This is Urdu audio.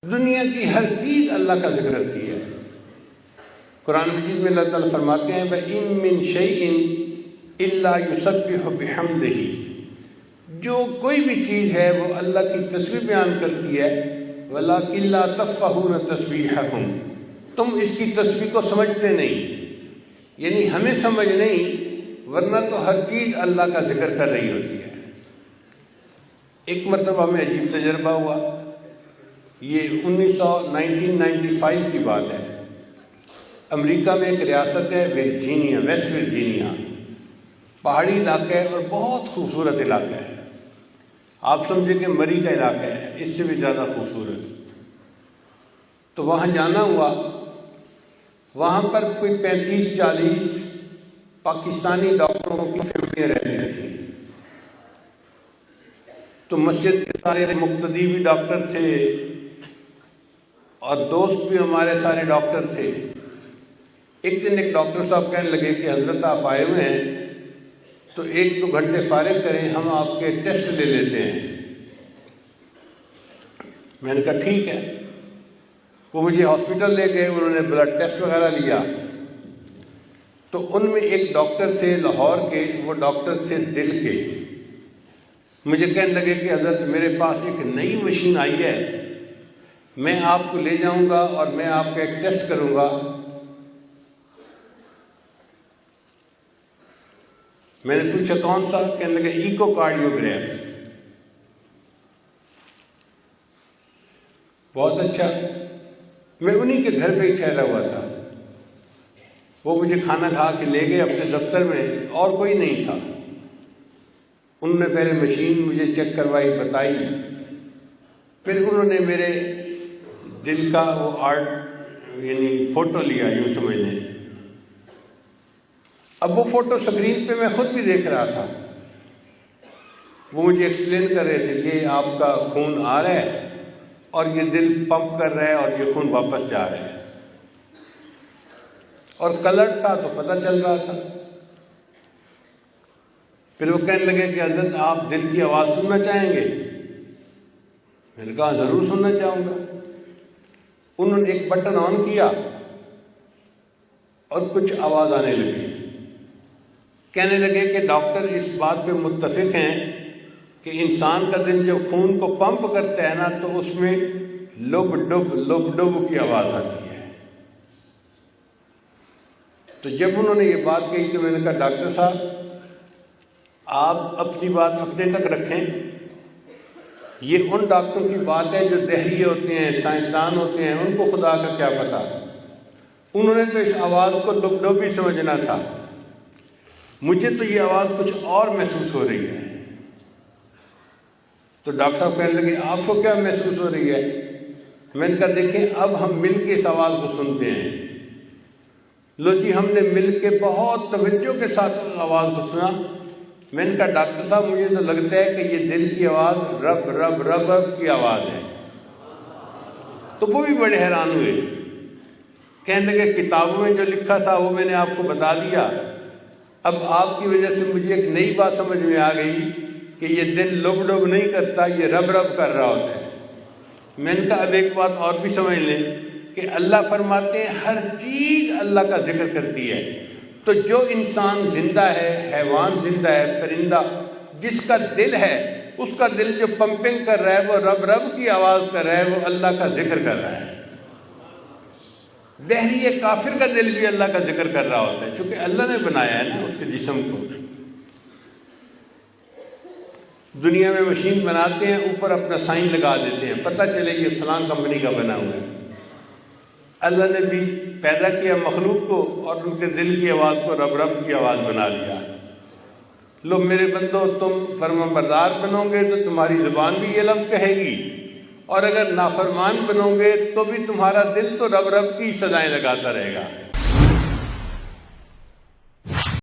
دنیا کی ہر چیز اللہ کا ذکر کرتی ہے۔ قرآن مجید میں اللہ تعالیٰ فرماتے ہیں وَإِن مِّن شَيْءٍ إِلَّا يُسَبِّحُ بِحَمْدِهِ، جو کوئی بھی چیز ہے وہ اللہ کی تسبیح بیان کرتی ہے، وَلَٰكِن لَّا تَفْقَهُونَ تَسْبِيحَهُمْ، تم اس کی تسبیح کو سمجھتے نہیں، یعنی ہمیں سمجھ نہیں، ورنہ تو ہر چیز اللہ کا ذکر کر رہی ہوتی ہے۔ ایک مرتبہ میں عجیب تجربہ ہوا، یہ 1995 کی بات ہے۔ امریکہ میں ایک ریاست ہے ورجینیا، ویسٹ ورجینیا، پہاڑی علاقہ ہے اور بہت خوبصورت علاقہ ہے۔ آپ سمجھے کہ مری کا علاقہ ہے، اس سے بھی زیادہ خوبصورت۔ تو وہاں جانا ہوا، وہاں پر کوئی 35-40 پاکستانی ڈاکٹروں کی فیملیاں رہتی تھیں۔ تو مسجد کے سارے مقتدی بھی ڈاکٹر تھے اور دوست بھی ہمارے سارے ڈاکٹر تھے۔ ایک دن ایک ڈاکٹر صاحب کہنے لگے کہ حضرت آپ آئے ہوئے ہیں تو 1-2 گھنٹے فارغ کریں، ہم آپ کے ٹیسٹ لے لیتے ہیں۔ میں نے کہا ٹھیک ہے۔ وہ مجھے ہاسپٹل لے گئے، انہوں نے بلڈ ٹیسٹ وغیرہ لیا۔ تو ان میں ایک ڈاکٹر تھے لاہور کے، وہ ڈاکٹر تھے دل کے۔ مجھے کہنے لگے کہ حضرت میرے پاس ایک نئی مشین آئی ہے، میں آپ کو لے جاؤں گا اور میں آپ کا ایک ٹیسٹ کروں گا۔ میں نے پوچھا کون سا؟ کہنے لگے ایکو کارڈیوگراف۔ بہت اچھا۔ میں انہی کے گھر پہ ہی ٹھہرا ہوا تھا۔ وہ مجھے کھانا کھا کے لے گئے اپنے دفتر میں، اور کوئی نہیں تھا۔ انہوں نے پہلے مشین مجھے چیک کروائی، بتائی، پھر انہوں نے میرے دل کا وہ آرٹ یعنی فوٹو لیا، یوں سمجھ لیں۔ اب وہ فوٹو سکرین پہ میں خود بھی دیکھ رہا تھا۔ وہ مجھے ایکسپلین کر رہے تھے یہ آپ کا خون آ رہا ہے اور یہ دل پمپ کر رہا ہے اور یہ خون واپس جا رہا ہے، اور کلر تھا تو پتہ چل رہا تھا۔ پھر وہ کہنے لگے کہ حضرت آپ دل کی آواز سننا چاہیں گے؟ میں نے کہا ضرور سننا چاہوں گا۔ انہوں نے ایک بٹن آن کیا اور کچھ آواز آنے لگی۔ کہنے لگے کہ ڈاکٹر اس بات پہ متفق ہیں کہ انسان کا دل جب خون کو پمپ کرتا ہے نا تو اس میں لب ڈب کی آواز آتی ہے۔ تو جب انہوں نے یہ بات کہی تو میں نے کہا ڈاکٹر صاحب آپ اپنی بات اپنے تک رکھیں، یہ ان ڈاکٹروں کی بات ہے جو دہری ہوتے ہیں، سائنسدان ہوتے ہیں، ان کو خدا کا کیا پتہ۔ انہوں نے تو اس آواز کو لب ڈب ہی سمجھنا تھا، مجھے تو یہ آواز کچھ اور محسوس ہو رہی ہے۔ تو ڈاکٹر صاحب کہنے لگے آپ کو کیا محسوس ہو رہی ہے؟ میں نے کہا دیکھیں اب ہم مل کے اس آواز کو سنتے ہیں۔ لو جی، ہم نے مل کے بہت توجہ کے ساتھ اس آواز کو سنا۔ میں نے کہا ڈاکٹر صاحب مجھے تو لگتا ہے کہ یہ دل کی آواز رب رب رب رب کی آواز ہے۔ تو وہ بھی بڑے حیران ہوئے، کہنے لگے کتابوں میں جو لکھا تھا وہ میں نے آپ کو بتا دیا، اب آپ کی وجہ سے مجھے ایک نئی بات سمجھ میں آ گئی کہ یہ دل لب ڈب نہیں کرتا، یہ رب رب کر رہا ہوتا ہے۔ میں نے کہا اب ایک بات اور بھی سمجھ لیں کہ اللہ فرماتے ہیں ہر چیز اللہ کا ذکر کرتی ہے۔ تو جو انسان زندہ ہے، حیوان زندہ ہے، پرندہ، جس کا دل ہے، اس کا دل جو پمپنگ کر رہا ہے وہ رب رب کی آواز کر رہا ہے، وہ اللہ کا ذکر کر رہا ہے۔ دہری کافر کا دل بھی اللہ کا ذکر کر رہا ہوتا ہے، چونکہ اللہ نے بنایا ہے نا اس کے جسم کو۔ دنیا میں مشین بناتے ہیں، اوپر اپنا سائن لگا دیتے ہیں، پتہ چلے یہ فلاں کمپنی کا بنا ہوا ہے۔ اللہ نے بھی پیدا کیا مخلوق کو اور ان کے دل کی آواز کو رب رب کی آواز بنا لیا۔ لو میرے بندو، تم فرمانبردار بنو گے تو تمہاری زبان بھی یہ لفظ کہے گی، اور اگر نافرمان بنو گے تو بھی تمہارا دل تو رب رب کی سزائیں لگاتا رہے گا۔